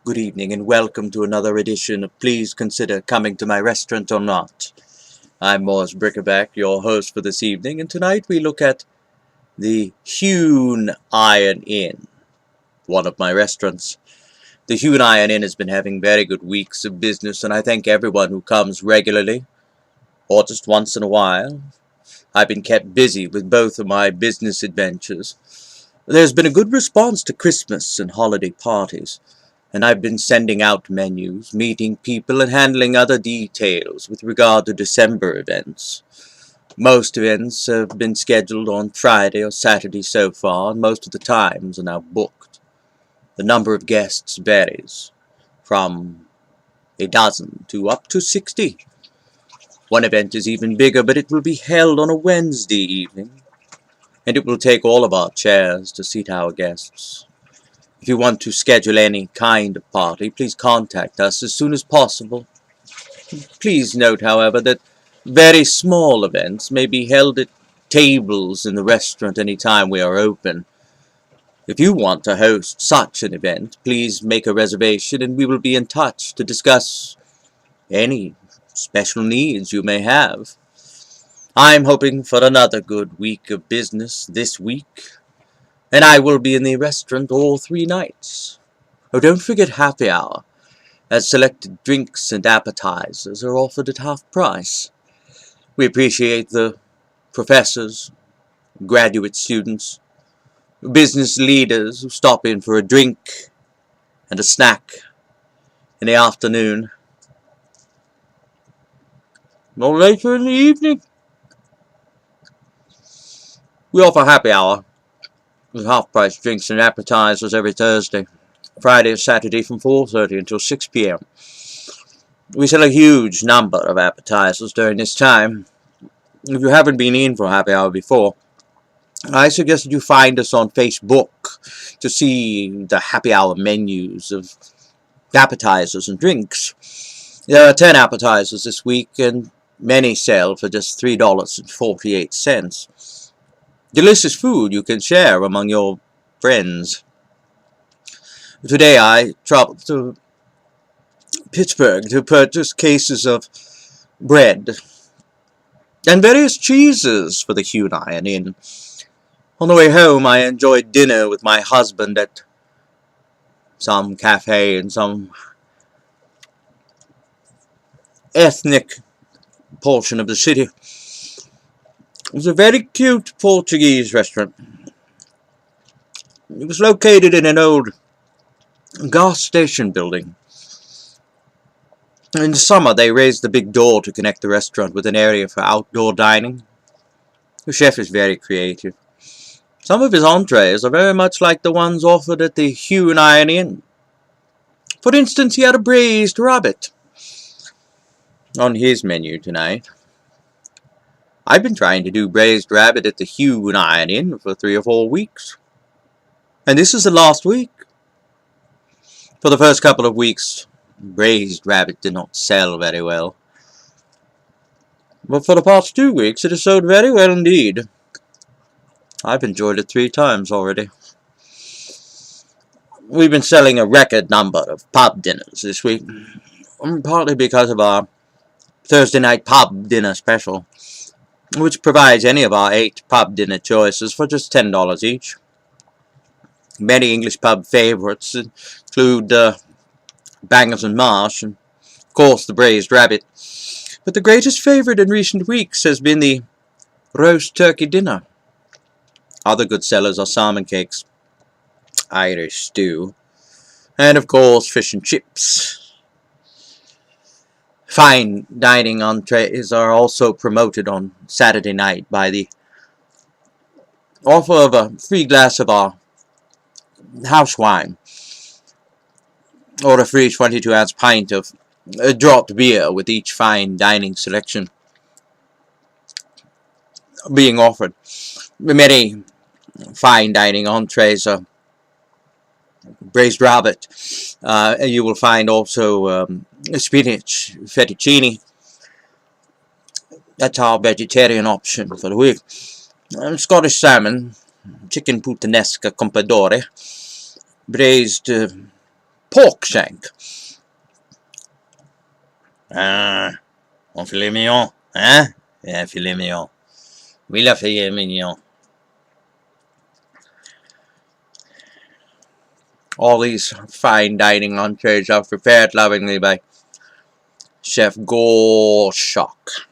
Good evening and welcome to another edition of Please Consider Coming to My Restaurant or Not. I'm Maurice Bric-a-brac, your host for this evening, and tonight we look at the Hewn Iron Inn, one of my restaurants. The Hewn Iron Inn has been having very good weeks of business, and I thank everyone who comes regularly, or just once in a while. I've been kept busy with both of my business adventures. There's been a good response to Christmas and holiday parties, and I've been sending out menus, meeting people, and handling other details with regard to December events. Most events have been scheduled on Friday or Saturday so far, and most of the times are now booked. The number of guests varies, from a dozen to up to 60. One event is even bigger, but it will be held on a Wednesday evening, and it will take all of our chairs to seat our guests. If you want to schedule any kind of party, please contact us as soon as possible. Please note, however, that very small events may be held at tables in the restaurant any time we are open. If you want to host such an event, please make a reservation and we will be in touch to discuss any special needs you may have. I'm hoping for another good week of business this week, and I will be in the restaurant all 3 nights. Oh, don't forget happy hour, as selected drinks and appetizers are offered at half price. We appreciate the professors, graduate students, business leaders who stop in for a drink and a snack in the afternoon, or later in the evening. We offer happy hour with half-price drinks and appetizers every Thursday, Friday and Saturday from 4:30 until 6 p.m. We sell a huge number of appetizers during this time. If you haven't been in for happy hour before, I suggest that you find us on Facebook to see the happy hour menus of appetizers and drinks. There are 10 appetizers this week, and many sell for just $3.48. Delicious food you can share among your friends. Today I traveled to Pittsburgh to purchase cases of bread and various cheeses for the Hewn Iron Inn. On the way home I enjoyed dinner with my husband at some cafe in some ethnic portion of the city. It was a very cute Portuguese restaurant. It was located in an old gas station building. In the summer, they raised the big door to connect the restaurant with an area for outdoor dining. The chef is very creative. Some of his entrees are very much like the ones offered at the Hewn Iron Inn. For instance, he had a braised rabbit on his menu tonight. I've been trying to do braised rabbit at the Hewn Iron Inn for 3 or 4 weeks, and this is the last week. For the first couple of weeks, braised rabbit did not sell very well, but for the past 2 weeks it has sold very well indeed. I've enjoyed it 3 times already. We've been selling a record number of pub dinners this week, partly because of our Thursday night pub dinner special, which provides any of our 8 pub dinner choices for just $10 each. Many English pub favourites include Bangers and Mash, and of course the braised rabbit. But the greatest favourite in recent weeks has been the roast turkey dinner. Other good sellers are salmon cakes, Irish stew, and of course fish and chips. Fine dining entrees are also promoted on Saturday night by the offer of a free glass of our house wine, or a free 22-ounce pint of dropped beer with each fine dining selection being offered. Many fine dining entrees are braised rabbit. You will find also spinach fettuccine. That's our vegetarian option for the week. Scottish salmon, chicken puttanesca compradore, braised pork shank. Ah, un filet mignon, hein? Yeah, filet mignon. Oui, la filet mignon. All these fine dining entrees are prepared lovingly by Chef Gorshock.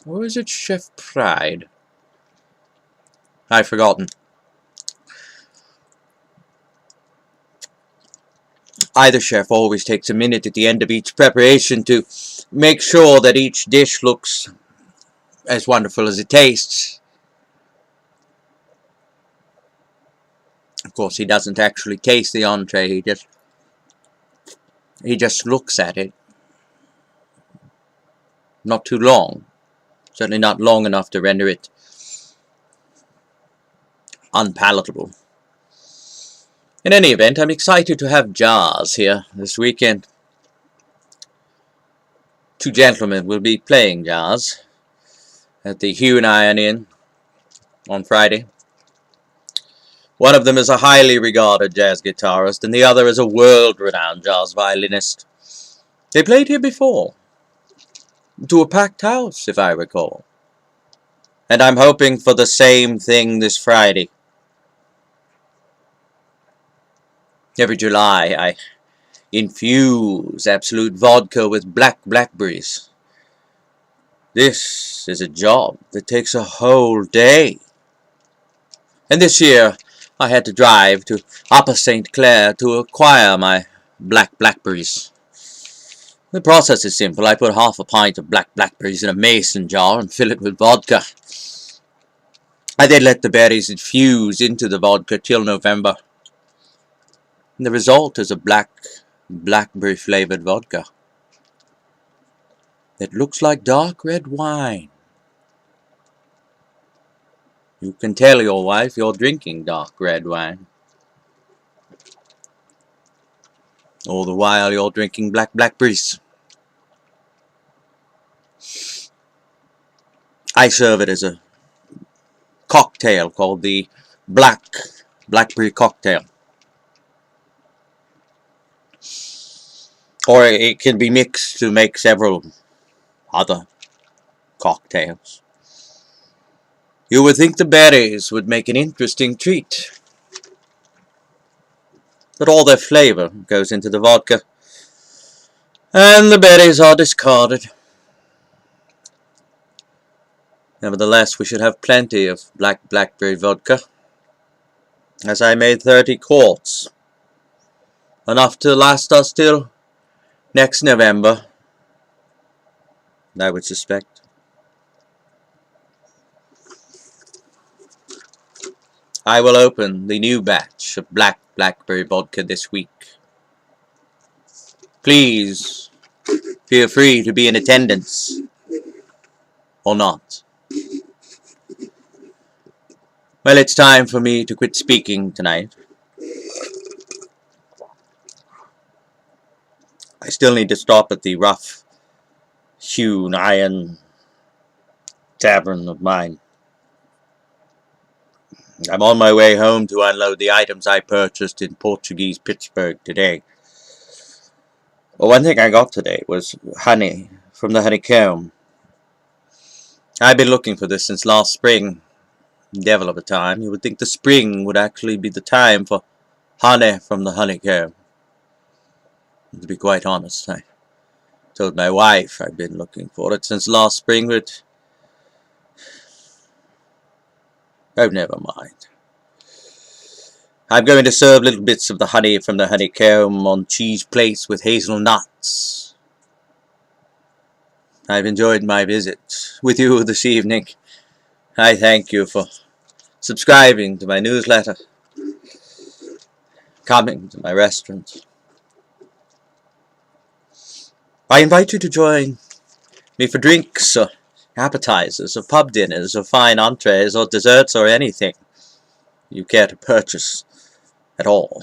Or is it Chef Pride? I've forgotten. Either chef always takes a minute at the end of each preparation to make sure that each dish looks as wonderful as it tastes. Of course, he doesn't actually taste the entree, he just looks at it. Not too long. Certainly not long enough to render it unpalatable. In any event, I'm excited to have jazz here this weekend. Two gentlemen will be playing jazz at the Hewn Inn on Friday. One of them is a highly regarded jazz guitarist, and the other is a world-renowned jazz violinist. They played here before, to a packed house, if I recall. And I'm hoping for the same thing this Friday. Every July, I infuse absolute vodka with blackberries. This is a job that takes a whole day. And this year, I had to drive to Upper St. Clair to acquire my blackberries. The process is simple. I put half a pint of blackberries in a mason jar and fill it with vodka. I then let the berries infuse into the vodka till November. And the result is a blackberry flavored vodka that looks like dark red wine. You can tell your wife you're drinking dark red wine. All the while you're drinking blackberries. I serve it as a cocktail called the blackberry cocktail. Or it can be mixed to make several other cocktails. You would think the berries would make an interesting treat, but all their flavor goes into the vodka, and the berries are discarded. Nevertheless, we should have plenty of blackberry vodka, as I made 30 quarts, enough to last us till next November, I would suspect. I will open the new batch of blackberry vodka this week. Please feel free to be in attendance, or not. Well, it's time for me to quit speaking tonight. I still need to stop at the rough hewn iron tavern of mine. I'm on my way home to unload the items I purchased in Portuguese Pittsburgh today. Well, one thing I got today was honey from the honeycomb. I've been looking for this since last spring. Devil of a time. You would think the spring would actually be the time for honey from the honeycomb. To be quite honest, I told my wife I've been looking for it since last spring, but oh, never mind. I'm going to serve little bits of the honey from the honeycomb on cheese plates with hazelnuts. I've enjoyed my visit with you this evening. I thank you for subscribing to my newsletter, coming to my restaurant. I invite you to join me for drinks or appetizers or pub dinners or fine entrees or desserts or anything you care to purchase at all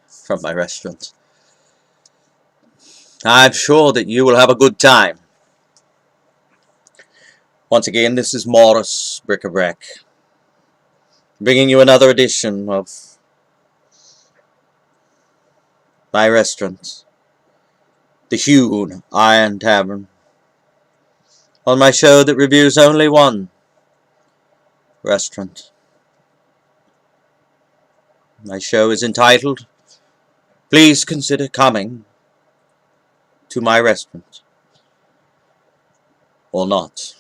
from my restaurant. I'm sure that you will have a good time. Once again, this is Maurice Bric-a-Brac, bringing you another edition of my restaurant, the Hewn Iron Tavern, on my show that reviews only one restaurant. My show is entitled, Please Consider Coming to My Restaurant or Not.